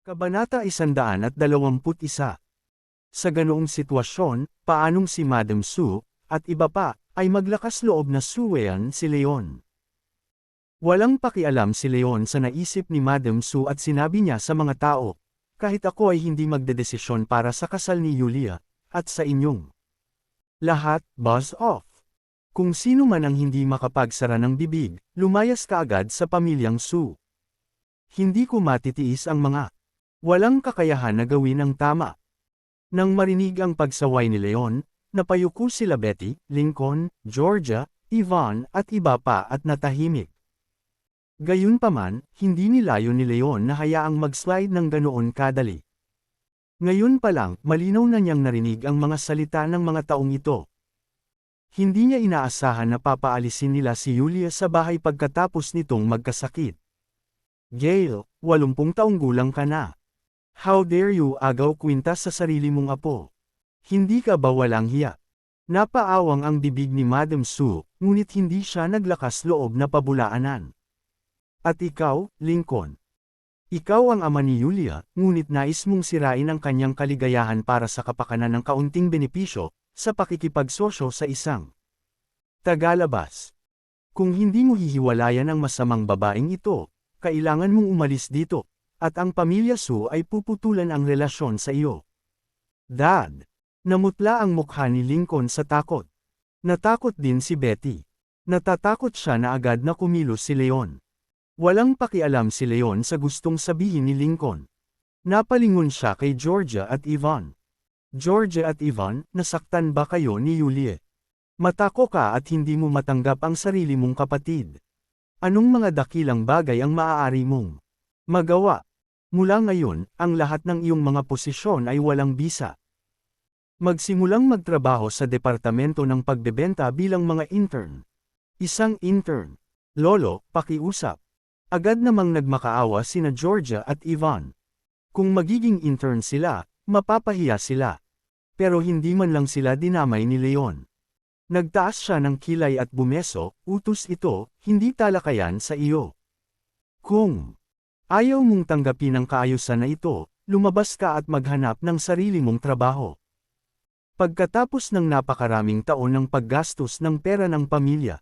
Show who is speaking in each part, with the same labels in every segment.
Speaker 1: Kabanata 121. Sa ganoong sitwasyon, paanong si Madam Su, at iba pa, ay maglakas loob na suwayan si Leon. Walang pakialam si Leon sa naisip ni Madam Su at sinabi niya sa mga tao, kahit ako ay hindi magdedesisyon para sa kasal ni Yulia, at sa inyong lahat, buzz off. Kung sino man ang hindi makapagsara ng bibig, lumayas kaagad sa pamilyang Su. Hindi ko matitiis ang mga walang kakayahan na gawin ang tama. Nang marinig ang pagsaway ni Leon, napayuko sila Betty, Lincoln, Georgia, Yvonne at iba pa at natahimik. Gayunpaman, hindi nilayo ni Leon na hayaang mag-slide ng ganoon kadali. Ngayon pa lang, malinaw na niyang narinig ang mga salita ng mga taong ito. Hindi niya inaasahan na papaalisin nila si Yulia sa bahay pagkatapos nitong magkasakit. Gail, 80 taong gulang ka na. How dare you agaw kwintas sa sarili mong apo? Hindi ka ba walang hiya? Napaawang ang bibig ni Madam Su, ngunit hindi siya naglakas loob na pabulaanan. At ikaw, Lincoln? Ikaw ang ama ni Yulia, ngunit nais mong sirain ang kanyang kaligayahan para sa kapakanan ng kaunting benepisyo, sa pakikipagsosyo sa isang tagalabas. Kung hindi mo hihiwalayan ang masamang babaeng ito, kailangan mong umalis dito. At ang pamilya Su ay puputulan ang relasyon sa iyo. Dad! Namutla ang mukha ni Lincoln sa takot. Natakot din si Betty. Natatakot siya na agad na kumilos si Leon. Walang pakialam si Leon sa gustong sabihin ni Lincoln. Napalingon siya kay Georgia at Yvonne. Georgia at Yvonne, nasaktan ba kayo ni Yulie? Matako ka at hindi mo matanggap ang sarili mong kapatid. Anong mga dakilang bagay ang maaari mong magawa? Mula ngayon, ang lahat ng iyong mga posisyon ay walang bisa. Magsimulang magtrabaho sa departamento ng pagbebenta bilang mga intern. Isang intern. Lolo, pakiusap. Agad namang nagmakaawa sina Georgia at Yvonne. Kung magiging intern sila, mapapahiya sila. Pero hindi man lang sila dinamay ni Leon. Nagtaas siya ng kilay at bumeso, utos ito, hindi talakayan sa iyo. Kung ayaw mong tanggapin ang kaayusan na ito, lumabas ka at maghanap ng sarili mong trabaho. Pagkatapos ng napakaraming taon ng paggastos ng pera ng pamilya,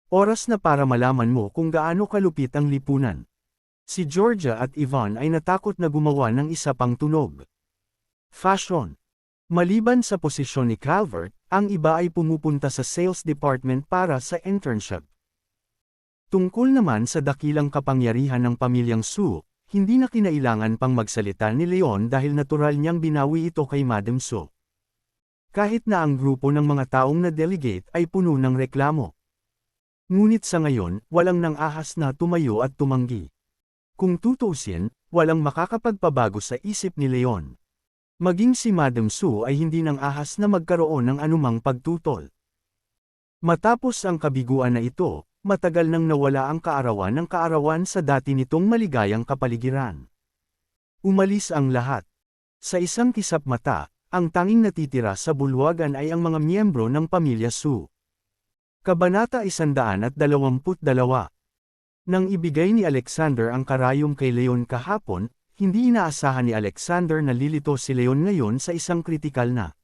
Speaker 1: oras na para malaman mo kung gaano kalupit ang lipunan. Si Georgia at Yvonne ay natakot na gumawa ng isa pang tunog. Fashion. Maliban sa posisyon ni Calvert, ang iba ay pumupunta sa sales department para sa internship. Tungkol naman sa dakilang kapangyarihan ng pamilyang Su, hindi na kinailangan pang magsalita ni Leon dahil natural niyang binawi ito kay Madam Su. Kahit na ang grupo ng mga taong na-delegate ay puno ng reklamo. Ngunit sa ngayon, walang nang ahas na tumayo at tumanggi. Kung tutuusin, walang makakapagpabago sa isip ni Leon. Maging si Madam Su ay hindi nang ahas na magkaroon ng anumang pagtutol. Matapos ang kabiguan na ito, matagal nang nawala ang kaarawan sa dati nitong maligayang kapaligiran. Umalis ang lahat. Sa isang kisap mata, ang tanging natitira sa bulwagan ay ang mga miyembro ng pamilya Su. Kabanata 122. Nang ibigay ni Alexander ang karayom kay Leon kahapon, hindi inaasahan ni Alexander na lilito si Leon ngayon sa isang kritikal na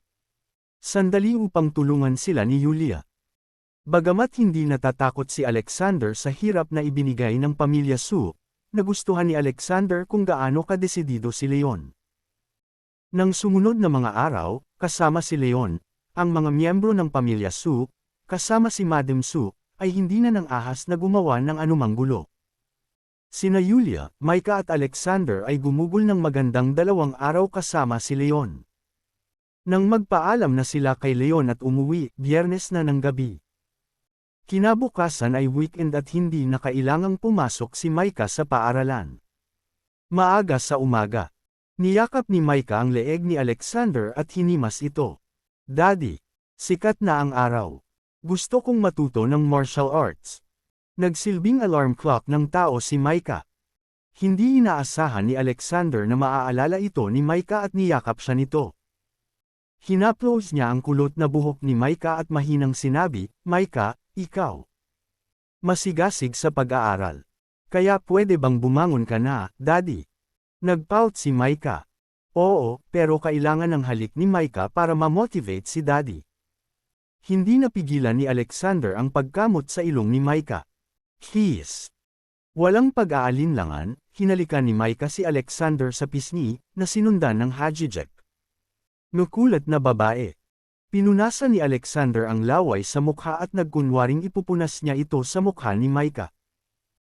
Speaker 1: sandali upang tulungan sila ni Yulia. Bagamat hindi natatakot si Alexander sa hirap na ibinigay ng pamilya Su, nagustuhan ni Alexander kung gaano kadesidido si Leon. Nang sumunod na mga araw, kasama si Leon, ang mga miyembro ng pamilya Su, kasama si Madam Su, ay hindi na nang ahas na gumawa ng anumang gulo. Sina Yulia, Micah at Alexander ay gumugol ng magandang 2 araw kasama si Leon. Nang magpaalam na sila kay Leon at umuwi, Biyernes na ng gabi. Kinabukasan ay weekend at hindi na kailangang pumasok si Micah sa paaralan. Maaga sa umaga. Niyakap ni Micah ang leeg ni Alexander at hinimas ito. Daddy, sikat na ang araw. Gusto kong matuto ng martial arts. Nagsilbing alarm clock ng tao si Micah. Hindi inaasahan ni Alexander na maaalala ito ni Micah at niyakap siya nito. Hinaplos niya ang kulot na buhok ni Micah at mahinang sinabi, Micah, ikaw masigasig sa pag-aaral. Kaya pwede bang bumangon ka na, Daddy? Nagpout si Micah. Oo, pero kailangan ng halik ni Micah para ma-motivate si Daddy. Hindi napigilan ni Alexander ang pagkamot sa ilong ni Micah. Kiss. Walang pag-aalinlangan, hinalikan ni Micah si Alexander sa pisngi, na sinundan ng Hajijek. Nukulat na babae. Pinunasan ni Alexander ang laway sa mukha at nagkunwaring ipupunas niya ito sa mukha ni Micah.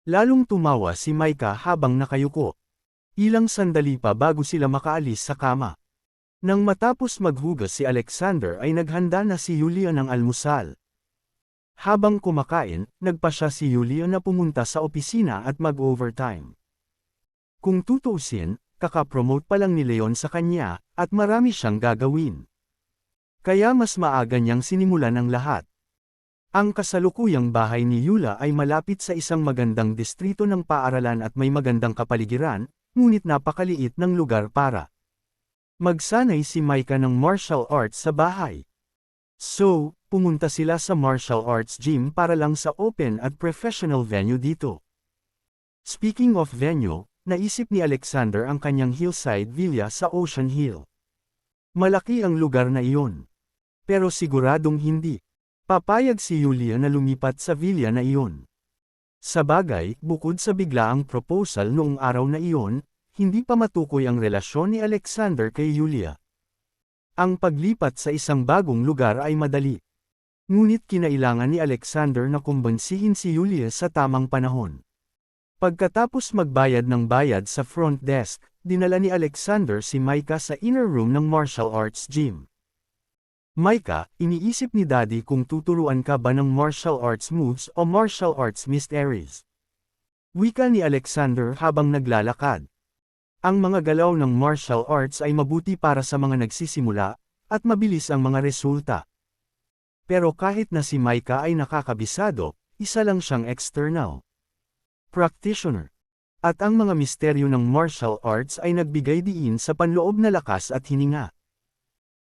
Speaker 1: Lalong tumawa si Micah habang nakayuko. Ilang sandali pa bago sila makaalis sa kama. Nang matapos maghugas si Alexander ay naghanda na si Yulia ng almusal. Habang kumakain, nagpa siya si Yulia na pumunta sa opisina at mag-overtime. Kung tutuusin, kaka-promote pa lang ni Leon sa kanya, at marami siyang gagawin. Kaya mas maaga niyang sinimulan ang lahat. Ang kasalukuyang bahay ni Yulia ay malapit sa isang magandang distrito ng paaralan at may magandang kapaligiran, ngunit napakaliit ng lugar para magsanay si Micah ng martial arts sa bahay. So, pumunta sila sa martial arts gym para lang sa open at professional venue dito. Speaking of venue, naisip ni Alexander ang kanyang hillside villa sa Ocean Hill. Malaki ang lugar na iyon. Pero siguradong hindi papayag si Yulia na lumipat sa villa na iyon. Sabagay, bukod sa biglaang proposal noong araw na iyon, hindi pa matukoy ang relasyon ni Alexander kay Yulia. Ang paglipat sa isang bagong lugar ay madali. Ngunit kinailangan ni Alexander na kumbansihin si Yulia sa tamang panahon. Pagkatapos magbayad ng bayad sa front desk, dinala ni Alexander si Micah sa inner room ng martial arts gym. Micah, iniisip ni Daddy kung tuturuan ka ba ng martial arts moves o martial arts mysteries. Wika ni Alexander habang naglalakad. Ang mga galaw ng martial arts ay mabuti para sa mga nagsisimula, at mabilis ang mga resulta. Pero kahit na si Micah ay nakakabisado, isa lang siyang external practitioner. At ang mga misteryo ng martial arts ay nagbigay diin sa panloob na lakas at hininga.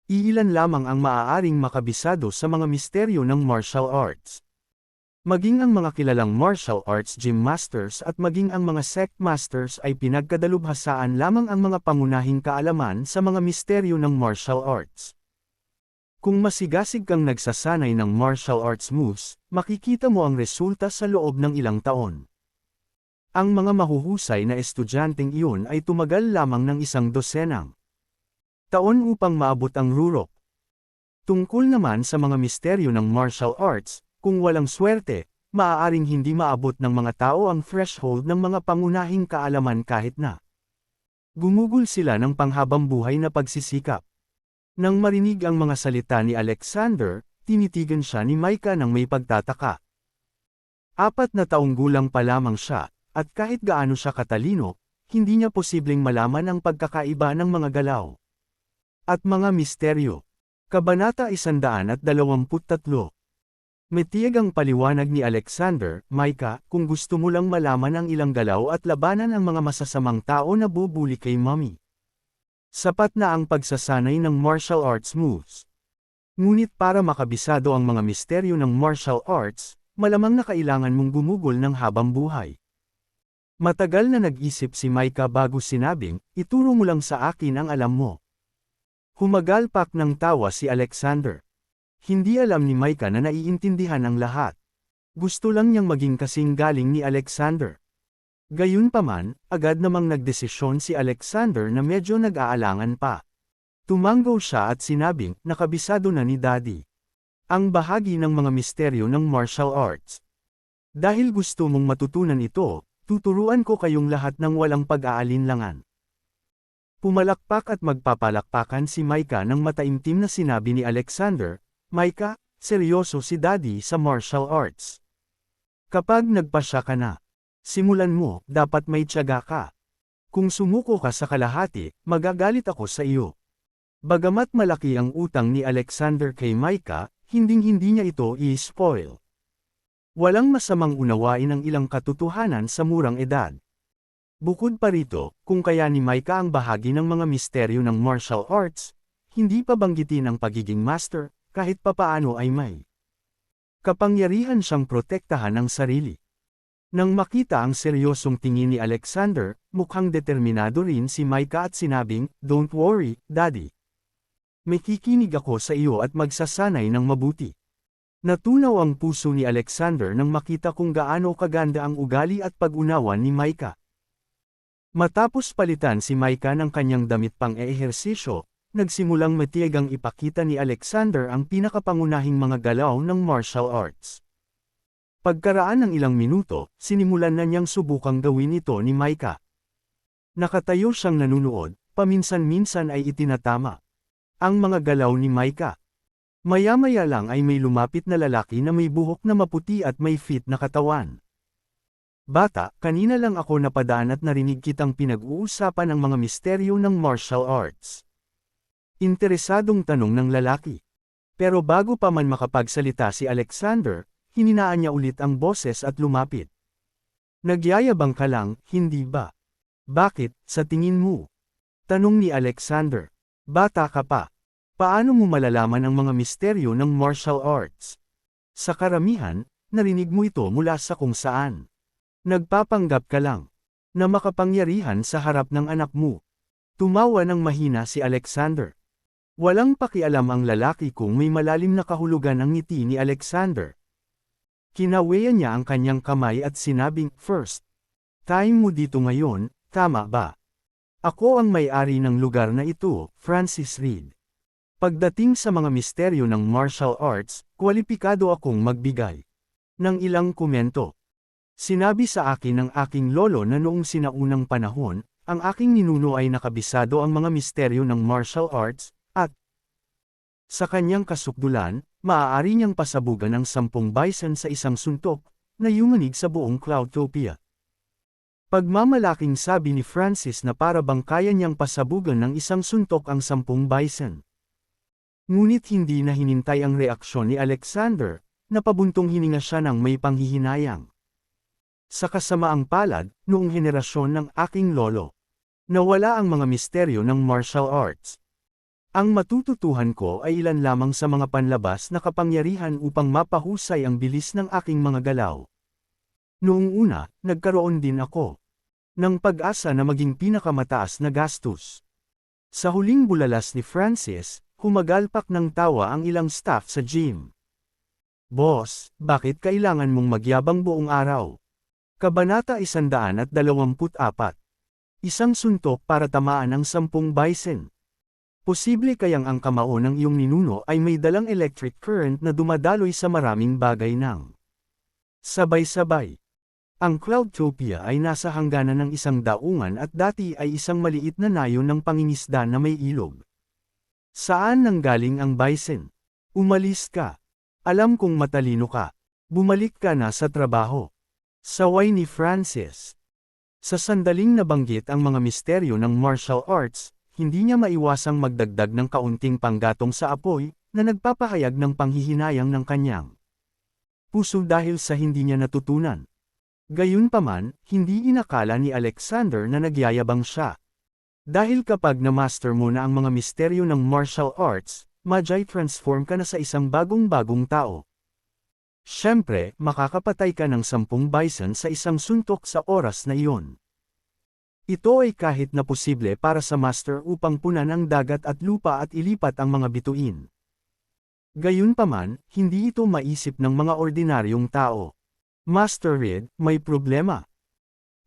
Speaker 1: Iilan lamang ang maaaring makabisado sa mga misteryo ng martial arts. Maging ang mga kilalang martial arts gym masters at maging ang mga sect masters ay pinagkadalubhasaan lamang ang mga pangunahing kaalaman sa mga misteryo ng martial arts. Kung masigasig kang nagsasanay ng martial arts moves, makikita mo ang resulta sa loob ng ilang taon. Ang mga mahuhusay na estudyanteng iyon ay tumagal lamang ng 1 dosenang taon upang maabot ang rurok. Tungkol naman sa mga misteryo ng martial arts, kung walang swerte, maaaring hindi maabot ng mga tao ang threshold ng mga pangunahing kaalaman kahit na gumugol sila ng panghabang buhay na pagsisikap. Nang marinig ang mga salita ni Alexander, tinitigan siya ni Micah ng may pagtataka. 4 na taong gulang pa lamang siya, at kahit gaano siya katalino, hindi niya posibleng malaman ang pagkakaiba ng mga galaw at mga misteryo. Kabanata 123. Metiyag ang paliwanag ni Alexander, Micah, kung gusto mo lang malaman ang ilang galaw at labanan ang mga masasamang tao na bubuli kay Mommy. Sapat na ang pagsasanay ng martial arts moves. Ngunit para makabisado ang mga misteryo ng martial arts, malamang na kailangan mong gumugol ng habang buhay. Matagal na nag-isip si Micah bago sinabing, ituro mo lang sa akin ang alam mo. Humagalpak ng tawa si Alexander. Hindi alam ni Micah na naiintindihan ang lahat. Gusto lang niyang maging kasing galing ni Alexander. Gayunpaman, agad namang nagdesisyon si Alexander na medyo nag-aalangan pa. Tumanggo siya at sinabing, nakabisado na ni Daddy ang bahagi ng mga misteryo ng martial arts. Dahil gusto mong matutunan ito, tuturuan ko kayong lahat ng walang pag-aalinlangan. Pumalakpak at magpapalakpakan si Micah nang mataimtim na sinabi ni Alexander, Micah, seryoso si Daddy sa martial arts. Kapag nagpasya ka na, simulan mo, dapat may tiyaga ka. Kung sumuko ka sa kalahati, magagalit ako sa iyo. Bagamat malaki ang utang ni Alexander kay Micah, hinding-hindi niya ito i-spoil. Walang masamang unawain ang ilang katotohanan sa murang edad. Bukod pa rito, kung kaya ni Micah ang bahagi ng mga misteryo ng martial arts, hindi pa banggitin ang pagiging master, kahit papaano ay may kapangyarihan siyang protektahan ang sarili. Nang makita ang seryosong tingin ni Alexander, mukhang determinado rin si Micah at sinabing, "Don't worry, Daddy. Makikinig ako sa iyo at magsasanay ng mabuti." Natunaw ang puso ni Alexander nang makita kung gaano kaganda ang ugali at pag-unawa ni Micah. Matapos palitan si Micah ng kanyang damit pang-eehersisyo, nagsimulang matiyagang ipakita ni Alexander ang pinakapangunahing mga galaw ng martial arts. Pagkaraan ng ilang minuto, sinimulan na niyang subukang gawin ito ni Micah. Nakatayo siyang nanunood, paminsan-minsan ay itinatama ang mga galaw ni Micah. Maya-maya lang ay may lumapit na lalaki na may buhok na maputi at may fit na katawan. "Bata, kanina lang ako napadaan at narinig kitang pinag-uusapan ang mga misteryo ng martial arts." Interesadong tanong ng lalaki. Pero bago pa man makapagsalita si Alexander, hininaan niya ulit ang boses at lumapit. "Nagyayabang ka lang, hindi ba? Bakit, sa tingin mo?" Tanong ni Alexander. "Bata ka pa. Paano mo malalaman ang mga misteryo ng martial arts? Sa karamihan, narinig mo ito mula sa kung saan. Nagpapanggap ka lang na makapangyarihan sa harap ng anak mo." Tumawa ng mahina si Alexander. Walang pakialam ang lalaki kung may malalim na kahulugan ang ngiti ni Alexander. Kinawayan niya ang kanyang kamay at sinabing, "First time mo dito ngayon, tama ba? Ako ang may-ari ng lugar na ito, Francis Reed. Pagdating sa mga misteryo ng martial arts, kwalipikado akong magbigay ng ilang komento. Sinabi sa akin ng aking lolo na noong sinaunang panahon, ang aking ninuno ay nakabisado ang mga misteryo ng martial arts, at sa kanyang kasukdulan, maaari niyang pasabugan ng 10 bison sa isang suntok, na yumanig sa buong Cloudtopia." Pagmamalaking sabi ni Francis na para bang kaya niyang pasabugan ng isang suntok ang 10 bison. Ngunit hindi na hinintay ang reaksyon ni Alexander, napabuntong hininga siya ng may panghihinayang. "Sa kasamaang palad, noong henerasyon ng aking lolo, nawala ang mga misteryo ng martial arts. Ang matututuhan ko ay ilan lamang sa mga panlabas na kapangyarihan upang mapahusay ang bilis ng aking mga galaw. Noong una, nagkaroon din ako ng pag-asa na maging pinakamataas na gastos." Sa huling bulalas ni Francis, humagalpak ng tawa ang ilang staff sa gym. "Boss, bakit kailangan mong magyabang buong araw?" Kabanata 124. Isang suntok para tamaan ang 10 bison. Posible kayang ang kamao ng iyong ninuno ay may dalang electric current na dumadaloy sa maraming bagay ng sabay-sabay. Ang Cloudtopia ay nasa hangganan ng isang daungan at dati ay isang maliit na nayon ng pangingisda na may ilog. "Saan nanggaling ang bison? Umalis ka. Alam kong matalino ka. Bumalik ka na sa trabaho." Saway ni Francis. Sa sandaling nabanggit ang mga misteryo ng martial arts, hindi niya maiwasang magdagdag ng kaunting panggatong sa apoy, na nagpapahayag ng panghihinayang ng kanyang puso dahil sa hindi niya natutunan. Gayunpaman, hindi inakala ni Alexander na nagyayabang siya. Dahil kapag na-master mo na ang mga misteryo ng martial arts, transform ka na sa isang bagong-bagong tao. Siyempre, makakapatay ka ng 10 bison sa isang suntok sa oras na iyon. Ito ay kahit na posible para sa master upang punan ang dagat at lupa at ilipat ang mga bituin. Gayunpaman, hindi ito maisip ng mga ordinaryong tao. "Master Reed, may problema."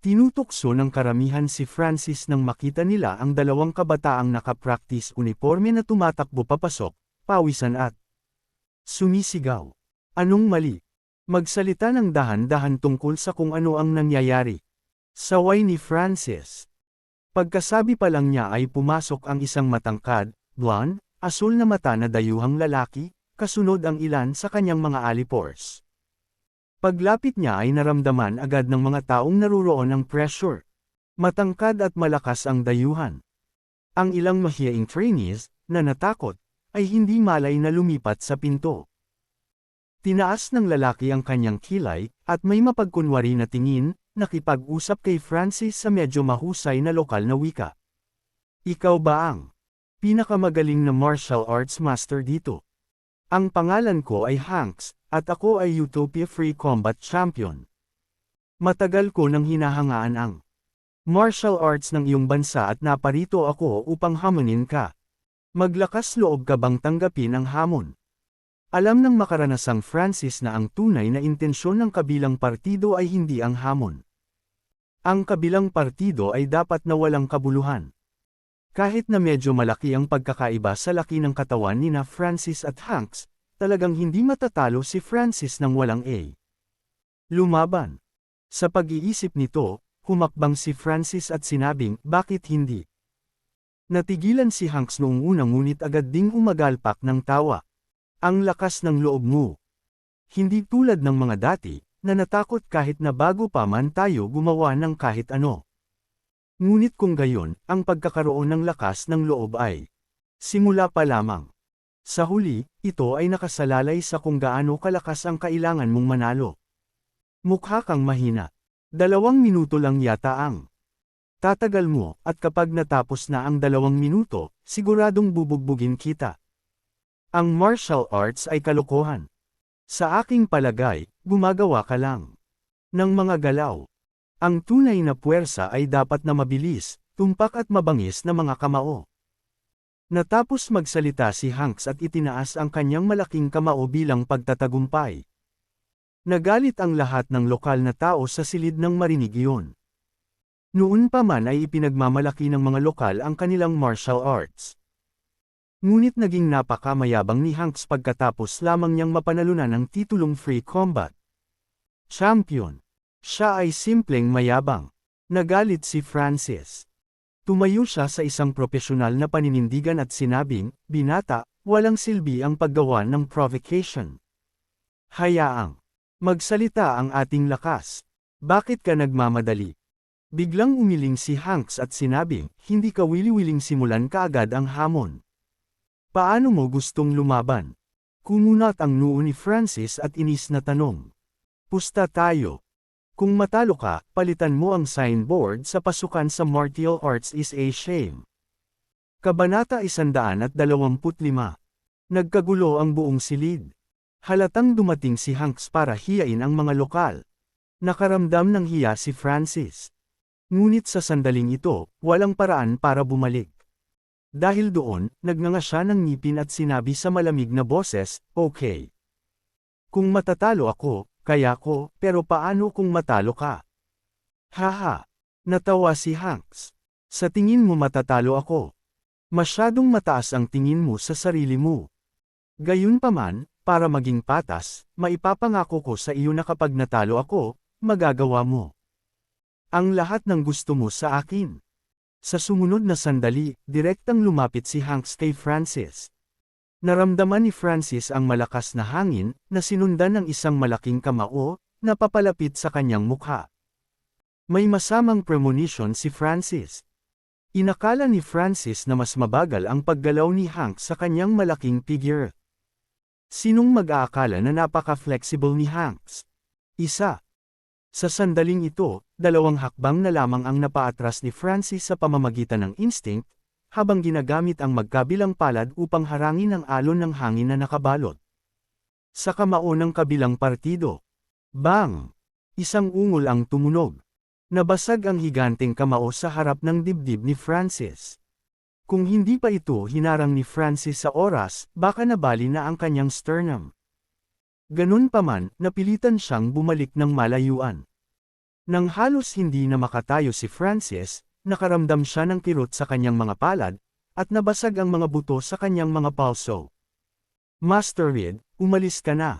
Speaker 1: Tinutokso ng karamihan si Francis nang makita nila ang dalawang kabataang nakapractice uniforme na tumatakbo papasok, pawisan at sumisigaw. "Anong mali? Magsalita ng dahan-dahan tungkol sa kung ano ang nangyayari." Saway ni Francis. Pagkasabi pa lang niya ay pumasok ang isang matangkad, blonde, asul na mata na dayuhang lalaki, kasunod ang ilan sa kanyang mga alipors. Paglapit niya ay naramdaman agad ng mga taong naruroon ang pressure. Matangkad at malakas ang dayuhan. Ang ilang mahiyaing trainees, na natakot, ay hindi malay na lumipat sa pinto. Tinaas ng lalaki ang kanyang kilay, at may mapagkunwari na tingin, nakipag-usap kay Francis sa medyo mahusay na lokal na wika. "Ikaw ba ang pinakamagaling na martial arts master dito? Ang pangalan ko ay Hanks, at ako ay Utopia Free Combat Champion." Matagal ko nang hinahangaan ang martial arts ng iyong bansa at naparito ako upang hamonin ka. Maglakas loob ka bang tanggapin ang hamon? Alam ng makaranasang Francis na ang tunay na intensyon ng kabilang partido ay hindi ang hamon. Ang kabilang partido ay dapat na walang kabuluhan. Kahit na medyo malaki ang pagkakaiba sa laki ng katawan nina Francis at Hanks, talagang hindi matatalo si Francis ng walang A. Lumaban. Sa pag-iisip nito, humakbang si Francis at sinabing, bakit hindi? Natigilan si Hanks noong una ngunit agad ding umagalpak ng tawa. Ang lakas ng loob mo. Hindi tulad ng mga dati, na natakot kahit na bago pa man tayo gumawa ng kahit ano. Ngunit kung gayon, ang pagkakaroon ng lakas ng loob ay simula pa lamang. Sa huli, ito ay nakasalalay sa kung gaano kalakas ang kailangan mong manalo. Mukha kang mahina. 2 minuto lang yata ang tatagal mo, at kapag natapos na ang 2 minuto, siguradong bubugbugin kita. Ang martial arts ay kalokohan. Sa aking palagay, gumagawa ka lang ng mga galaw. Ang tunay na puwersa ay dapat na mabilis, tumpak at mabangis na mga kamao. Natapos magsalita si Hanks at itinaas ang kanyang malaking kamao bilang pagtatagumpay. Nagalit ang lahat ng lokal na tao sa silid ng marinig iyon. Noon pa man ay ipinagmamalaki ng mga lokal ang kanilang martial arts. Ngunit naging napakamayabang ni Hanks pagkatapos lamang niyang mapanalunan ang titulong Free Combat Champion. Siya ay simpleng mayabang. Nagalit si Francis. Tumayo siya sa isang profesional na paninindigan at sinabing, binata, walang silbi ang paggawa ng provocation. Hayaang magsalita ang ating lakas. Bakit ka nagmamadali? Biglang umiling si Hanks at sinabing, hindi ka wili-wiling simulan kaagad ang hamon. Paano mo gustong lumaban? Kumunat ang noo ni Francis at inis na tanong. Pusta tayo. Kung matalo ka, palitan mo ang signboard sa pasukan sa martial arts is a shame. Kabanata 125. Nagkagulo ang buong silid. Halatang dumating si Hanks para hiyain ang mga lokal. Nakaramdam ng hiya si Francis. Ngunit sa sandaling ito, walang paraan para bumalik. Dahil doon, nagnganga siya ng ngipin at sinabi sa malamig na boses, okay. Kung matatalo ako, kaya ko, pero paano kung matalo ka? Haha. Natawa si Hanks. Sa tingin mo matatalo ako. Masyadong mataas ang tingin mo sa sarili mo. Gayunpaman, para maging patas, maipapangako ko sa iyo na kapag natalo ako, magagawa mo ang lahat ng gusto mo sa akin. Sa sumunod na sandali, direktang lumapit si Hanks kay Francis. Naramdaman ni Francis ang malakas na hangin, na sinundan ng isang malaking kamao, na papalapit sa kanyang mukha. May masamang premonition si Francis. Inakala ni Francis na mas mabagal ang paggalaw ni Hanks sa kanyang malaking figure. Sinong mag-aakala na napaka-flexible ni Hanks? Isa. Sa sandaling ito, 2 hakbang na lamang ang napaatras ni Francis sa pamamagitan ng instinct, habang ginagamit ang magkabilang palad upang harangin ang alon ng hangin na nakabalot sa kamao ng kabilang partido. Bang! Isang ungol ang tumunog. Nabasag ang higanteng kamao sa harap ng dibdib ni Francis. Kung hindi pa ito hinarang ni Francis sa oras, baka nabali na ang kanyang sternum. Ganun pa man, napilitan siyang bumalik ng malayuan. Nang halos hindi na makatayo si Francis, nakaramdam siya ng kirot sa kanyang mga palad, at nabasag ang mga buto sa kanyang mga palso. Master Reed, umalis ka na.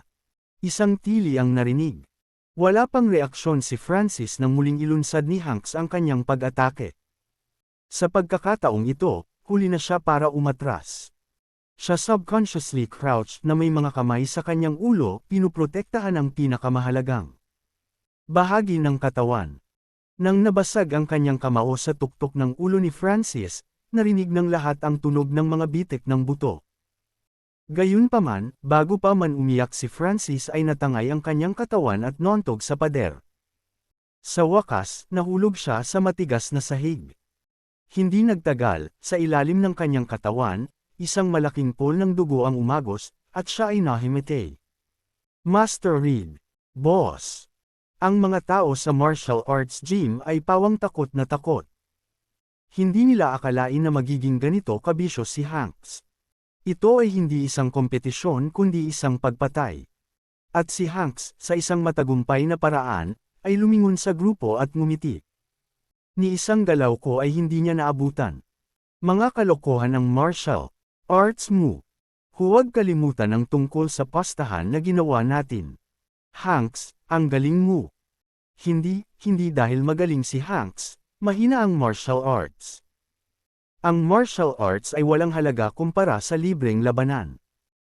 Speaker 1: Isang tili ang narinig. Wala pang reaksyon si Francis nang muling ilunsad ni Hanks ang kanyang pag-atake. Sa pagkakataong ito, huli na siya para umatras. Siya subconsciously crouched na may mga kamay sa kanyang ulo, pinuprotektahan ang pinakamahalagang bahagi ng katawan. Nang nabasag ang kanyang kamao sa tuktok ng ulo ni Francis, narinig ng lahat ang tunog ng mga bitik ng buto. Gayunpaman, bago pa man umiyak si Francis ay natangay ang kanyang katawan at nontog sa pader. Sa wakas, nahulog siya sa matigas na sahig. Hindi nagtagal, sa ilalim ng kanyang katawan, isang malaking pool ng dugo ang umagos, at siya ay nahimatay. Master Reed. Boss. Ang mga tao sa martial arts gym ay pawang takot na takot. Hindi nila akalain na magiging ganito kabisyo si Hanks. Ito ay hindi isang kompetisyon kundi isang pagpatay. At si Hanks, sa isang matagumpay na paraan, ay lumingon sa grupo at ngumiti. Ni isang galaw ko ay hindi niya naabutan. Mga kalokohan ng martial arts mo. Huwag kalimutan ang tungkol sa pastahan na ginawa natin. Hanks, ang galing mo. Hindi dahil magaling si Hanks, mahina ang martial arts. Ang martial arts ay walang halaga kumpara sa libreng labanan.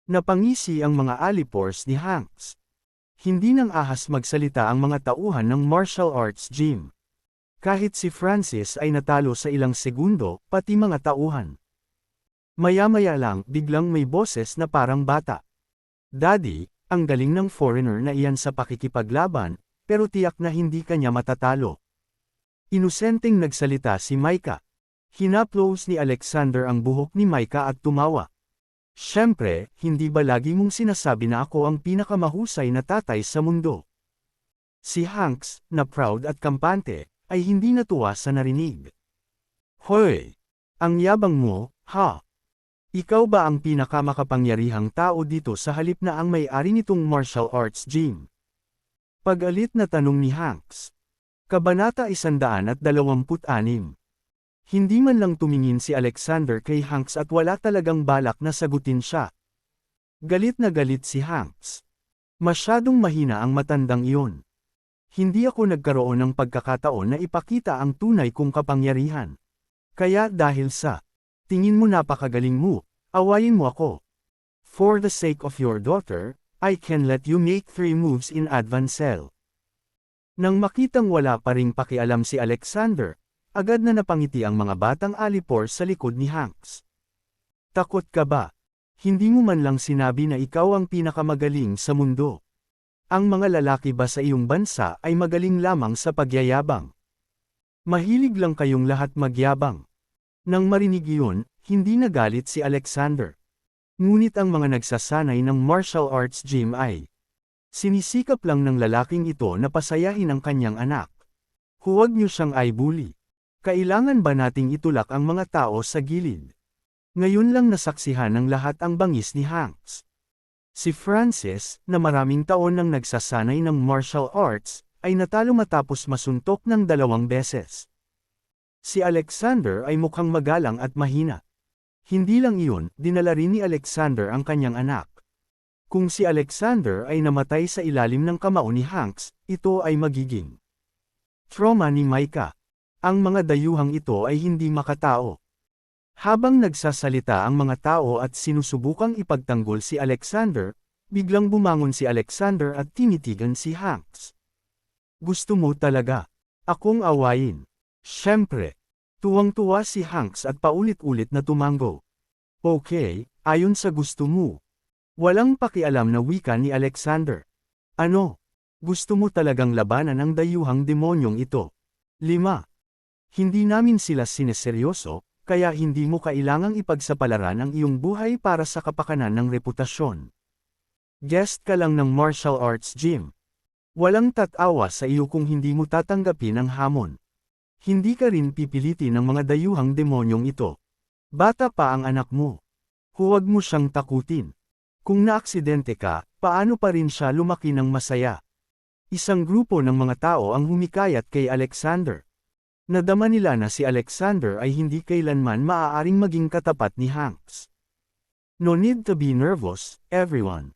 Speaker 1: Napangisi ang mga alipors ni Hanks. Hindi nang ahas magsalita ang mga tauhan ng martial arts gym. Kahit si Francis ay natalo sa ilang segundo, pati mga tauhan. Maya-maya lang, biglang may boses na parang bata. Daddy, ang galing ng foreigner na iyan sa pakikipaglaban, pero tiyak na hindi kanya matatalo. Inosenteng nagsalita si Micah. Hinaplos ni Alexander ang buhok ni Micah at tumawa. Siyempre, hindi ba lagi mong sinasabi na ako ang pinakamahusay na tatay sa mundo? Si Hanks, na proud at kampante, ay hindi natuwa sa narinig. Hoy! Ang yabang mo, ha? Ikaw ba ang pinakamakapangyarihang tao dito sa halip na ang may-ari nitong martial arts gym? Pag-alit na tanong ni Hanks. Kabanata 126. Hindi man lang tumingin si Alexander kay Hanks at wala talagang balak na sagutin siya. Galit na galit si Hanks. Masyadong mahina ang matandang iyon. Hindi ako nagkaroon ng pagkakataon na ipakita ang tunay kong kapangyarihan. Kaya dahil sa tingin mo napakagaling mo, awayin mo ako. For the sake of your daughter, I can let you make 3 moves in advance cell. Nang makitang wala pa ring pakialam si Alexander, agad na napangiti ang mga batang alipor sa likod ni Hanks. Takot ka ba? Hindi mo man lang sinabi na ikaw ang pinakamagaling sa mundo. Ang mga lalaki ba sa iyong bansa ay magaling lamang sa pagyayabang? Mahilig lang kayong lahat magyabang. Nang marinig iyon, hindi nagalit si Alexander. Ngunit ang mga nagsasanay ng martial arts gym ay sinisikap lang ng lalaking ito na pasayahin ang kanyang anak. Huwag niyo siyang i-bully. Kailangan ba nating itulak ang mga tao sa gilid? Ngayon lang nasaksihan ng lahat ang bangis ni Hanks. Si Francis, na maraming taon nang nagsasanay ng martial arts, ay natalo matapos masuntok ng 2 beses. Si Alexander ay mukhang magalang at mahina. Hindi lang iyon, dinala rin ni Alexander ang kanyang anak. Kung si Alexander ay namatay sa ilalim ng kamao ni Hanks, ito ay magiging trauma ni Micah. Ang mga dayuhang ito ay hindi makatao. Habang nagsasalita ang mga tao at sinusubukang ipagtanggol si Alexander, biglang bumangon si Alexander at tinitigan si Hanks. Gusto mo talaga akong awayin? Siyempre. Tuwang-tuwa si Hanks at paulit-ulit na tumango. Okay, ayon sa gusto mo. Walang pakialam na wika ni Alexander. Ano? Gusto mo talagang labanan ang dayuhang demonyong ito? 5. Hindi namin sila sineseryoso, kaya hindi mo kailangang ipagsapalaran ang iyong buhay para sa kapakanan ng reputasyon. Guest ka lang ng martial arts gym. Walang tatawa sa iyo kung hindi mo tatanggapin ang hamon. Hindi ka rin pipilitin ng mga dayuhang demonyong ito. Bata pa ang anak mo. Huwag mo siyang takutin. Kung naaksidente ka, paano pa rin siya lumaki ng masaya? Isang grupo ng mga tao ang humikayat kay Alexander. Nadama nila na si Alexander ay hindi kailanman maaaring maging katapat ni Hanks. No need to be nervous, everyone.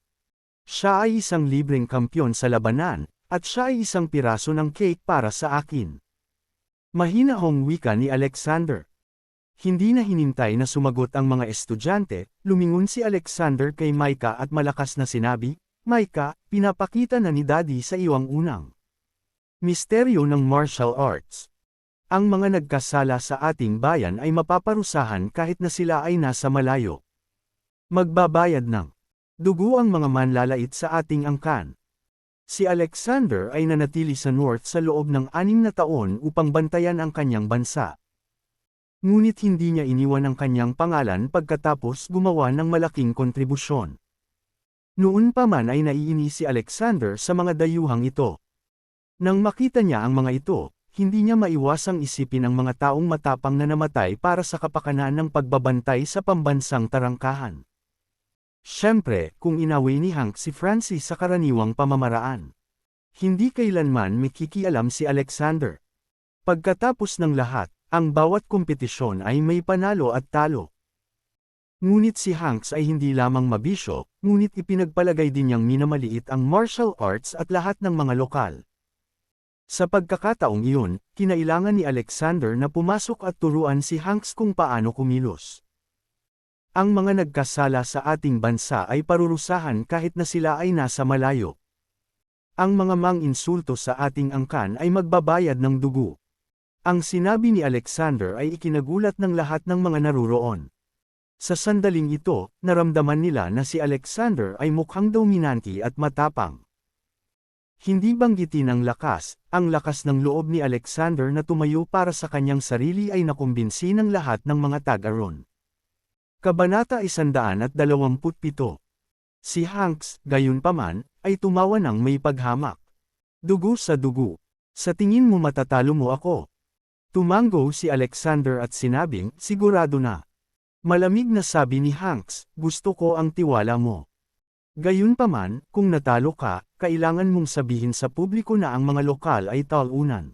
Speaker 1: Siya ay isang libreng kampyon sa labanan, at siya ay isang piraso ng cake para sa akin. Mahinahong wika ni Alexander. Hindi na hinintay na sumagot ang mga estudyante, lumingon si Alexander kay Micah at malakas na sinabi, Micah, pinapakita na ni Daddy sa iyo ang unang misteryo ng martial arts. Ang mga nagkasala sa ating bayan ay mapaparusahan kahit na sila ay nasa malayo. Magbabayad ng dugo ang mga manlalait sa ating angkan. Si Alexander ay nanatili sa North sa loob ng 6 na taon upang bantayan ang kanyang bansa. Ngunit hindi niya iniwan ang kanyang pangalan pagkatapos gumawa ng malaking kontribusyon. Noon pa man ay naiinis si Alexander sa mga dayuhang ito. Nang makita niya ang mga ito, hindi niya maiwasang isipin ang mga taong matapang na namatay para sa kapakanan ng pagbabantay sa pambansang tarangkahan. Siyempre, kung inaway ni Hank si Francis sa karaniwang pamamaraan, hindi kailanman makikialam si Alexander. Pagkatapos ng lahat, ang bawat kompetisyon ay may panalo at talo. Ngunit si Hanks ay hindi lamang mabisyo, ngunit ipinagpalagay din niyang minamaliit ang martial arts at lahat ng mga lokal. Sa pagkakataong iyon, kinailangan ni Alexander na pumasok at turuan si Hanks kung paano kumilos. Ang mga nagkasala sa ating bansa ay parurusahan kahit na sila ay nasa malayo. Ang mga mang-insulto sa ating angkan ay magbabayad ng dugo. Ang sinabi ni Alexander ay ikinagulat ng lahat ng mga naruroon. Sa sandaling ito, naramdaman nila na si Alexander ay mukhang dominante at matapang. Hindi banggitin ang lakas ng loob ni Alexander na tumayo para sa kanyang sarili ay nakumbinsi ng lahat ng mga taga-ron. Kabanata 127. Si Hanks, gayunpaman, ay tumawa ng may paghamak. Dugo sa dugo. Sa tingin mo matatalo mo ako? Tumango si Alexander at sinabing, sigurado na. Malamig na sabi ni Hanks, gusto ko ang tiwala mo. Gayunpaman, kung natalo ka, kailangan mong sabihin sa publiko na ang mga lokal ay talunan.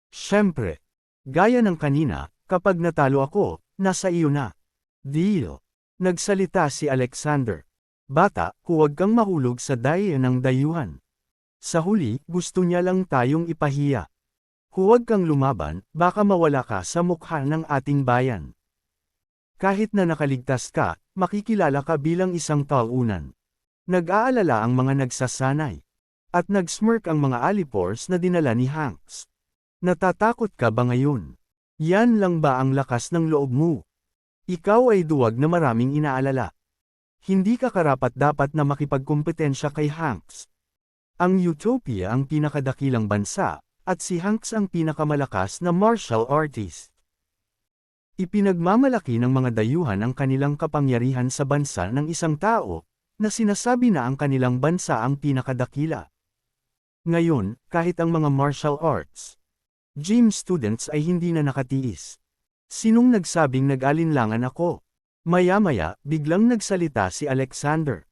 Speaker 1: Siyempre. Gaya ng kanina, kapag natalo ako, nasa iyo na. Deal. Nagsalita si Alexander. Bata, huwag kang mahulog sa daya ng dayuhan. Sa huli, gusto niya lang tayong ipahiya. Huwag kang lumaban, baka mawala ka sa mukha ng ating bayan. Kahit na nakaligtas ka, makikilala ka bilang isang talunan. Nag-aalala ang mga nagsasanay. At nag-smirk ang mga alipors na dinala ni Hanks. Natatakot ka ba ngayon? Yan lang ba ang lakas ng loob mo? Ikaw ay duwag na maraming inaalala. Hindi ka karapat-dapat na makipagkumpetensya kay Hanks. Ang Utopia ang pinakadakilang bansa, at si Hanks ang pinakamalakas na martial artist. Ipinagmamalaki ng mga dayuhan ang kanilang kapangyarihan sa bansa ng isang tao, na sinasabi na ang kanilang bansa ang pinakadakila. Ngayon, kahit ang mga martial arts gym students ay hindi na nakatiis. Sinong nagsabing nag-alinlangan ako? Maya-maya, biglang nagsalita si Alexander.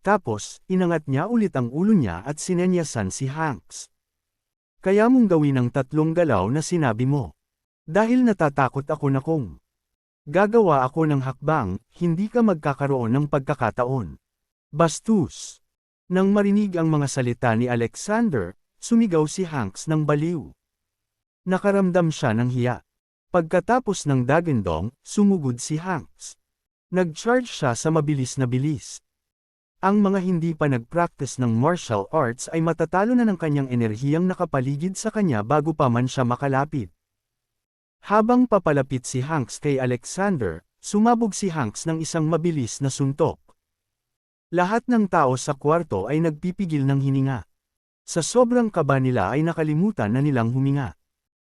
Speaker 1: Tapos, inangat niya ulit ang ulo niya at sinenyasan si Hanks. Kaya mong gawin ang 3 galaw na sinabi mo. Dahil natatakot ako na kung gagawa ako ng hakbang, hindi ka magkakaroon ng pagkakataon. Bastos. Nang marinig ang mga salita ni Alexander, sumigaw si Hanks ng baliw. Nakaramdam siya ng hiya. Pagkatapos ng dagandong, sumugod si Hanks. Nag-charge siya sa mabilis na bilis. Ang mga hindi pa nag-practice ng martial arts ay matatalo na ng kanyang enerhiyang nakapaligid sa kanya bago pa man siya makalapit. Habang papalapit si Hanks kay Alexander, sumabog si Hanks ng isang mabilis na suntok. Lahat ng tao sa kwarto ay nagpipigil ng hininga. Sa sobrang kaba nila ay nakalimutan na nilang huminga.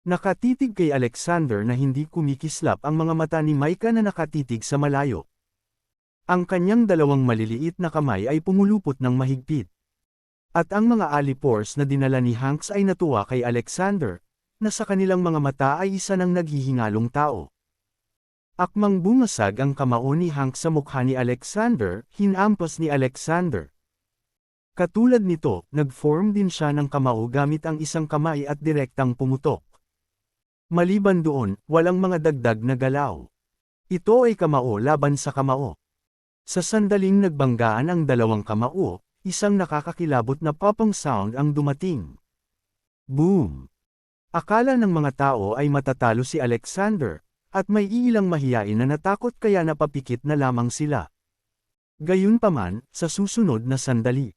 Speaker 1: Nakatitig kay Alexander na hindi kumikislap ang mga mata ni Micah na nakatitig sa malayo. Ang kanyang 2 maliliit na kamay ay pumulupot ng mahigpit. At ang mga alipors na dinala ni Hanks ay natuwa kay Alexander, na sa kanilang mga mata ay isa ng naghihingalong tao. Akmang bumasag ang kamao ni Hanks sa mukha ni Alexander, hinampas ni Alexander. Katulad nito, nag-form din siya ng kamao gamit ang isang kamay at direktang pumutok. Maliban doon, walang mga dagdag na galaw. Ito ay kamao laban sa kamao. Sa sandaling nagbanggaan ang 2 kamao, isang nakakakilabot na popping sound ang dumating. Boom! Akala ng mga tao ay matatalo si Alexander, at may ilang mahiyain na natakot kaya napapikit na lamang sila. Gayunpaman, sa susunod na sandali,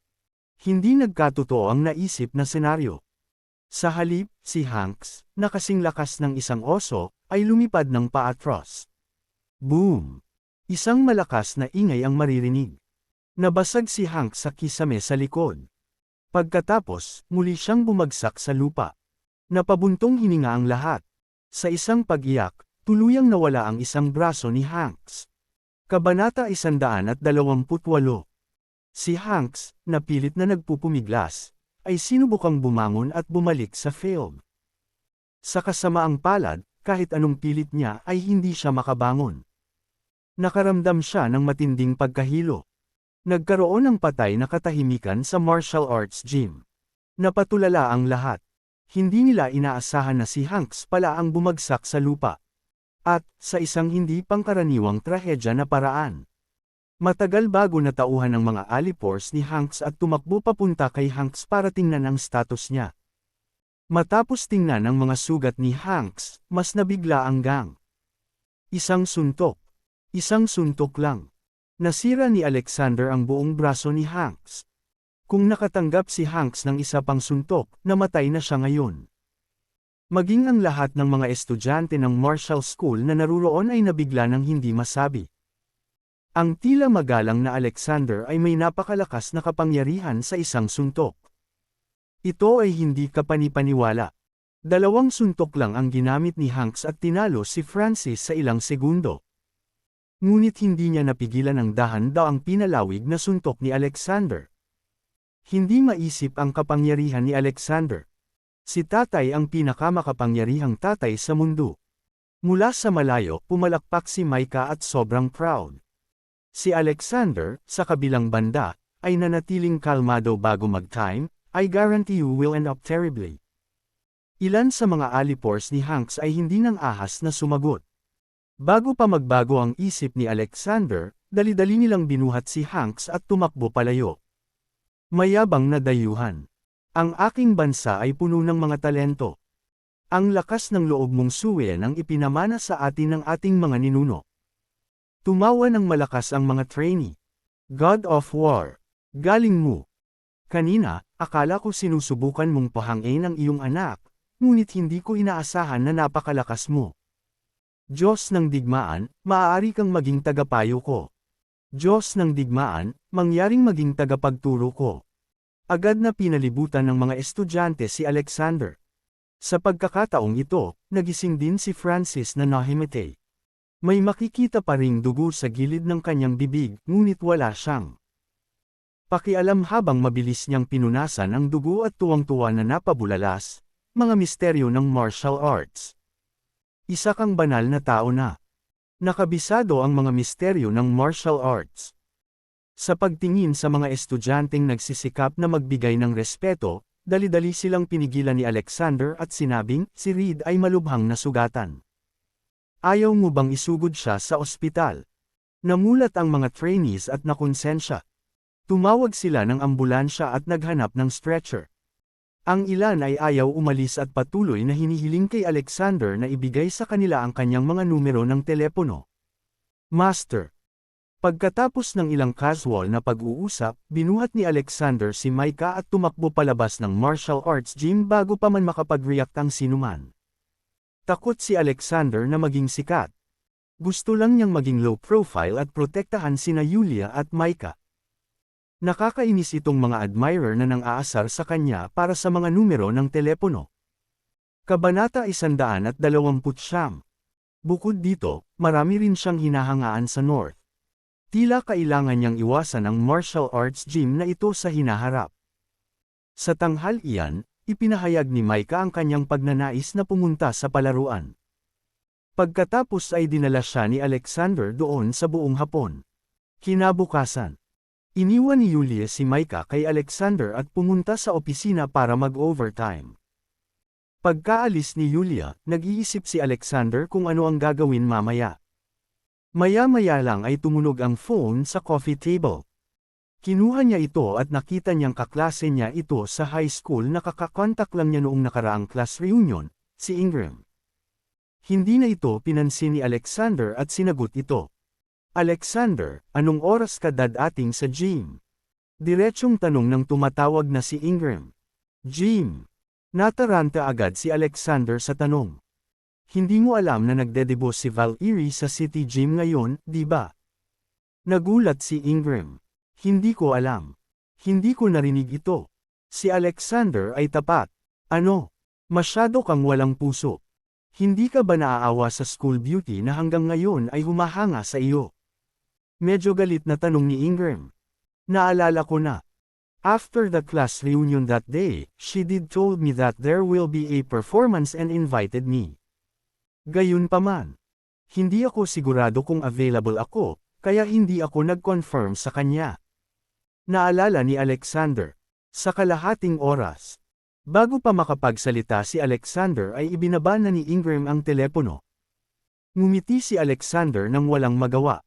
Speaker 1: hindi nagkatotoo ang naisip na senaryo. Sa halip, si Hanks, na kasing lakas ng isang oso, ay lumipad ng paatros. Boom! Isang malakas na ingay ang maririnig. Nabasag si Hanks sa kisame sa likod. Pagkatapos, muli siyang bumagsak sa lupa. Napabuntong hininga ang lahat. Sa isang pag-iyak, tuluyang nawala ang isang braso ni Hanks. Kabanata 128. Si Hanks, napilit na nagpupumiglas, ay sinubukang bumangon at bumalik sa field. Sa kasamaang palad, kahit anong pilit niya ay hindi siya makabangon. Nakaramdam siya ng matinding pagkahilo. Nagkaroon ng patay na katahimikan sa martial arts gym. Napatulala ang lahat. Hindi nila inaasahan na si Hanks pala ang bumagsak sa lupa. At, sa isang hindi pangkaraniwang trahedya na paraan. Matagal bago natauhan ng mga alipores ni Hanks at tumakbo papunta kay Hanks para tingnan ang status niya. Matapos tingnan ang mga sugat ni Hanks, mas nabigla ang gang. Isang suntok. Isang suntok lang. Nasira ni Alexander ang buong braso ni Hanks. Kung nakatanggap si Hanks ng isa pang suntok, namatay na siya ngayon. Maging ang lahat ng mga estudyante ng Martial School na naruroon ay nabigla ng hindi masabi. Ang tila magalang na Alexander ay may napakalakas na kapangyarihan sa isang suntok. Ito ay hindi kapanipaniwala. 2 suntok lang ang ginamit ni Hanks at tinalo si Francis sa ilang segundo. Ngunit hindi niya napigilan ang dahan-daang pinalawig na suntok ni Alexander. Hindi maisip ang kapangyarihan ni Alexander. Si tatay ang pinakamakapangyarihang tatay sa mundo. Mula sa malayo, pumalakpak si Micah at sobrang proud. Si Alexander, sa kabilang banda, ay nanatiling kalmado bago mag-time. I guarantee you will end up terribly. Ilan sa mga alipores ni Hanks ay hindi nang ahas na sumagot. Bago pa magbago ang isip ni Alexander, dali-dali nilang binuhat si Hanks at tumakbo palayo. Mayabang na dayuhan. Ang aking bansa ay puno ng mga talento. Ang lakas ng loob mong Suen ang ipinamana sa atin ng ating mga ninuno. Tumawa ng malakas ang mga trainee. God of War. Galing mo. Kanina, akala ko sinusubukan mong pahangin ang iyong anak, ngunit hindi ko inaasahan na napakalakas mo. Diyos ng digmaan, maaari kang maging tagapayo ko. Diyos ng digmaan, mangyaring maging tagapagturo ko. Agad na pinalibutan ng mga estudyante si Alexander. Sa pagkakataong ito, nagising din si Francis na nahimatay. May makikita pa ring dugo sa gilid ng kanyang bibig, ngunit wala siyang pakialam habang mabilis niyang pinunasan ang dugo at tuwang-tuwa na napabulalas, mga misteryo ng martial arts. Isa kang banal na tao na. Nakabisado ang mga misteryo ng martial arts. Sa pagtingin sa mga estudyanteng nagsisikap na magbigay ng respeto, dali-dali silang pinigilan ni Alexander at sinabing, si Reed ay malubhang nasugatan. Ayaw mo bang isugod siya sa ospital? Namulat ang mga trainees at nakonsensya. Tumawag sila ng ambulansya at naghanap ng stretcher. Ang ilan ay ayaw umalis at patuloy na hinihiling kay Alexander na ibigay sa kanila ang kanyang mga numero ng telepono. Master. Pagkatapos ng ilang casual na pag-uusap, binuhat ni Alexander si Micah at tumakbo palabas ng martial arts gym bago pa man makapag-react ang sinuman. Takot si Alexander na maging sikat. Gusto lang niyang maging low profile at protektahan sina Yulia at Micah. Nakakainis itong mga admirer na nang-aasar sa kanya para sa mga numero ng telepono. Kabanata 129. Bukod dito, marami rin siyang hinahangaan sa North. Tila kailangan niyang iwasan ang martial arts gym na ito sa hinaharap. Sa tanghal iyan, ipinahayag ni Micah ang kanyang pagnanais na pumunta sa palaruan. Pagkatapos ay dinala siya ni Alexander doon sa buong hapon. Kinabukasan, iniwan ni Yulia si Micah kay Alexander at pumunta sa opisina para mag-overtime. Pagkaalis ni Yulia, nag-iisip si Alexander kung ano ang gagawin mamaya. Maya-maya lang ay tumunog ang phone sa coffee table. Kinuha niya ito at nakita niyang kaklase niya ito sa high school na kakakontak lang niya noong nakaraang class reunion, si Ingram. Hindi na ito pinansin ni Alexander at sinagot ito. Alexander, anong oras ka dadating sa gym? Diretsong tanong ng tumatawag na si Ingram. Gym. Nataranta agad si Alexander sa tanong. Hindi mo alam na nagdedebo si Valerie sa City Gym ngayon, di ba? Nagulat si Ingram. Hindi ko alam. Hindi ko narinig ito. Si Alexander ay tapat. Ano? Masyado kang walang puso. Hindi ka ba naaawa sa school beauty na hanggang ngayon ay humahanga sa iyo? Medyo galit na tanong ni Ingram. Naalala ko na. After the class reunion that day, she did told me that there will be a performance and invited me. Gayunpaman, hindi ako sigurado kung available ako, kaya hindi ako nag-confirm sa kanya. Naalala ni Alexander. Sa kalahating oras. Bago pa makapagsalita si Alexander ay ibinaba na ni Ingram ang telepono. Ngumiti si Alexander nang walang magawa.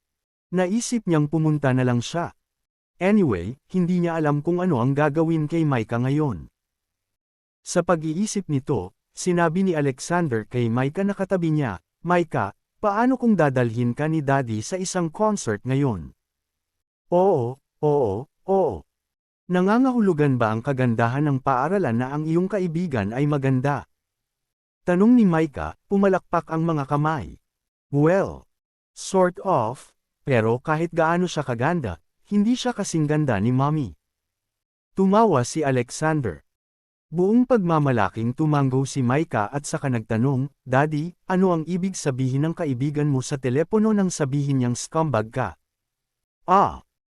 Speaker 1: Naisip niyang pumunta na lang siya. Anyway, hindi niya alam kung ano ang gagawin kay Micah ngayon. Sa pag-iisip nito, sinabi ni Alexander kay Micah na katabi niya, "Micah, paano kung dadalhin ka ni Daddy sa isang concert ngayon?" Oo. Nangangahulugan ba ang kagandahan ng paaralan na ang iyong kaibigan ay maganda? Tanong ni Micah, pumalakpak ang mga kamay. Well, sort of, pero kahit gaano siya kaganda, hindi siya kasing ganda ni Mommy. Tumawa si Alexander. Buong pagmamalaking tumango si Micah at saka nagtanong, "Daddy, ano ang ibig sabihin ng kaibigan mo sa telepono nang sabihin niyang scumbag ka?"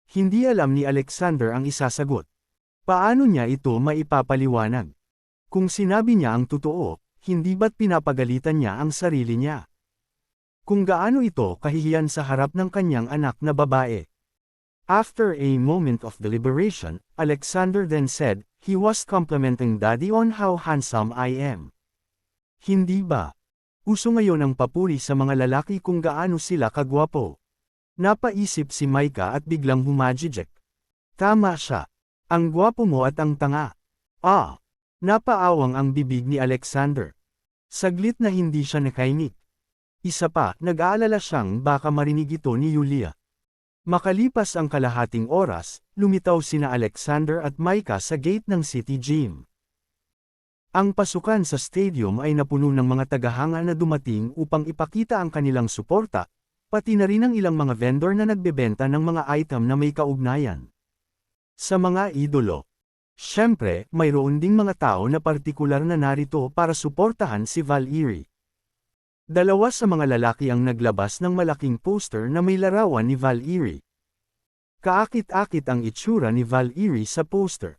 Speaker 1: Hindi alam ni Alexander ang isasagot. Paano niya ito maipapaliwanag? Kung sinabi niya ang totoo, hindi ba't pinapagalitan niya ang sarili niya? Kung gaano ito kahihiyan sa harap ng kanyang anak na babae. After a moment of deliberation, Alexander then said, he was complimenting Daddy on how handsome I am. Hindi ba? Uso ngayon ang papuri sa mga lalaki kung gaano sila kagwapo. Napaisip si Micah at biglang humajijek. Tama siya. Ang gwapo mo at ang tanga. Napaawang ang bibig ni Alexander. Saglit na hindi siya nakainik. Isa pa, nag-aalala siyang baka marinig ito ni Yulia. Makalipas ang kalahating oras, lumitaw sina Alexander at Micah sa gate ng City Gym. Ang pasukan sa stadium ay napuno ng mga tagahanga na dumating upang ipakita ang kanilang suporta, pati na rin ang ilang mga vendor na nagbebenta ng mga item na may kaugnayan sa mga idolo. Siyempre, mayroon ding mga tao na partikular na narito para suportahan si Val Erie. Dalawa sa mga lalaki ang naglabas ng malaking poster na may larawan ni Val Erie. Kaakit-akit ang itsura ni Val Erie sa poster.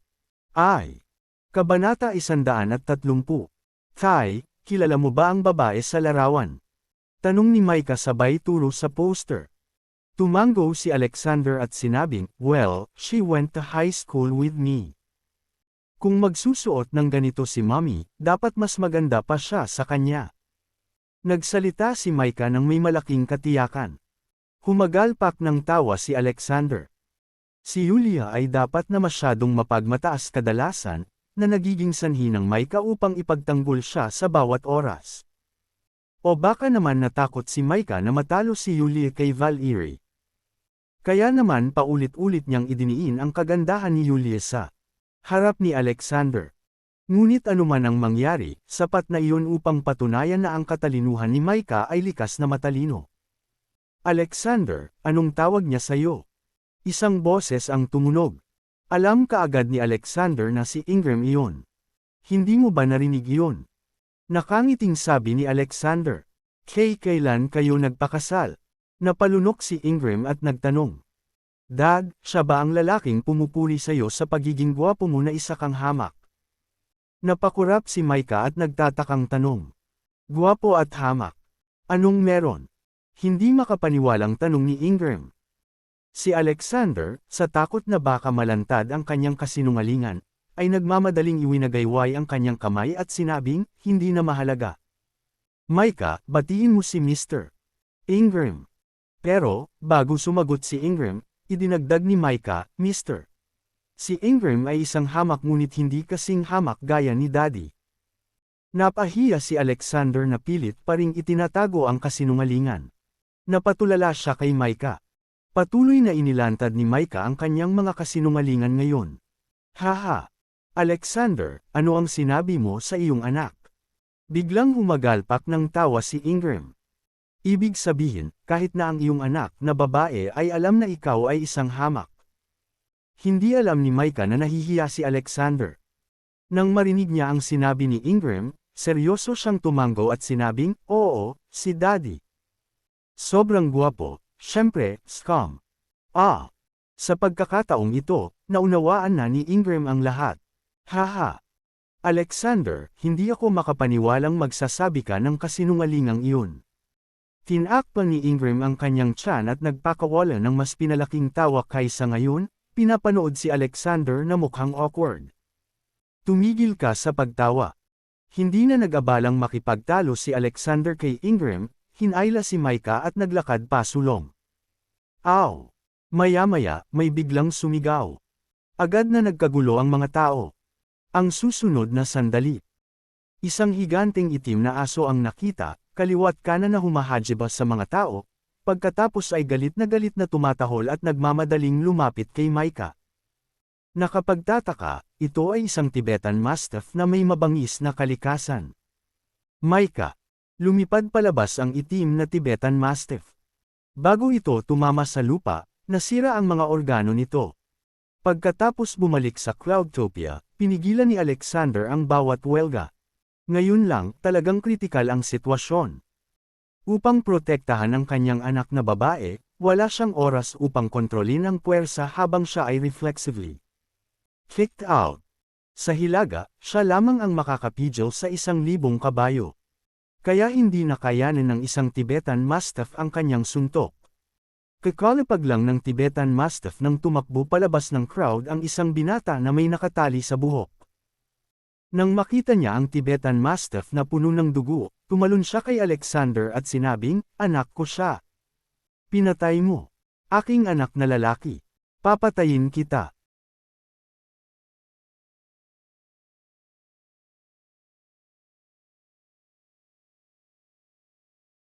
Speaker 1: Kabanata 130. Tay, kilala mo ba ang babae sa larawan? Tanong ni Micah sabay turo sa poster. Tumango si Alexander at sinabing, well, she went to high school with me. Kung magsusuot ng ganito si Mommy, dapat mas maganda pa siya sa kanya. Nagsalita si Micah ng may malaking katiyakan. Humagalpak ng tawa si Alexander. Si Yulia ay dapat na masyadong mapagmataas kadalasan, na nagiging sanhi ng Micah upang ipagtanggol siya sa bawat oras. O baka naman natakot si Micah na matalo si Yulia kay Val Erie. Kaya naman paulit-ulit niyang idiniin ang kagandahan ni Yulia sa harap ni Alexander. Ngunit anuman ang mangyari, sapat na iyon upang patunayan na ang katalinuhan ni Micah ay likas na matalino. Alexander, anong tawag niya sa'yo? Isang boses ang tumunog. Alam kaagad ni Alexander na si Ingram iyon. Hindi mo ba narinig iyon? Nakangiting sabi ni Alexander. Kailan kayo nagpakasal? Napalunok si Ingram at nagtanong. Dad, siya ba ang lalaking pumupuri sa'yo sa pagiging gwapo mo na isa kang hamak? Napakurap si Micah at nagtatakang tanong. Gwapo at hamak. Anong meron? Hindi makapaniwalang tanong ni Ingram. Si Alexander, sa takot na baka malantad ang kanyang kasinungalingan, ay nagmamadaling iwinagayway ang kanyang kamay at sinabing, hindi na mahalaga. Micah, batiin mo si Mr. Ingram. Pero, bago sumagot si Ingram, idinagdag ni Micah, Mr. Si Ingram ay isang hamak ngunit hindi kasing hamak gaya ni Daddy. Napahiya si Alexander na pilit pa ring itinatago ang kasinungalingan. Napatulala siya kay Micah. Patuloy na inilantad ni Micah ang kanyang mga kasinungalingan ngayon. Haha! Alexander, ano ang sinabi mo sa iyong anak? Biglang humagalpak ng tawa si Ingram. Ibig sabihin, kahit na ang iyong anak na babae ay alam na ikaw ay isang hamak. Hindi alam ni Micah na nahihiya si Alexander. Nang marinig niya ang sinabi ni Ingram, seryoso siyang tumango at sinabing, oo, si Daddy. Sobrang gwapo, syempre, scum. Sa pagkakataong ito, naunawaan na ni Ingram ang lahat. Haha! Alexander, hindi ako makapaniwalang magsasabi ka ng kasinungalingang iyon. Tinakpan ni Ingram ang kanyang tiyan at nagpakawala ng mas pinalaking tawa kaysa ngayon, pinapanood si Alexander na mukhang awkward. Tumigil ka sa pagtawa. Hindi na nag-abalang makipagtalo si Alexander kay Ingram, hinayla si Micah at naglakad pasulong. Aw! Maya-maya, may biglang sumigaw. Agad na nagkagulo ang mga tao. Ang susunod na sandali. Isang higanteng itim na aso ang nakita, kaliwat kanan na humahajiba sa mga tao, pagkatapos ay galit na tumatahol at nagmamadaling lumapit kay Micah. Nakapagtataka, ito ay isang Tibetan Mastiff na may mabangis na kalikasan. Micah. Lumipad palabas ang itim na Tibetan Mastiff. Bago ito tumama sa lupa, nasira ang mga organo nito. Pagkatapos bumalik sa Cloudtopia, pinigilan ni Alexander ang bawat welga. Ngayon lang, talagang kritikal ang sitwasyon. Upang protektahan ang kanyang anak na babae, wala siyang oras upang kontrolin ang puwersa habang siya ay reflexively kicked out. Sa Hilaga, siya lamang ang makakapigil sa 1,000 kabayo. Kaya hindi nakayanin ng isang Tibetan Mastiff ang kanyang suntok. Kakalapag lang ng Tibetan Mastiff nang tumakbo palabas ng crowd ang isang binata na may nakatali sa buhok. Nang makita niya ang Tibetan Mastiff na puno ng dugo, tumalon siya kay Alexander at sinabing, "Anak ko siya. Pinatay mo. Aking anak na lalaki. Papatayin kita."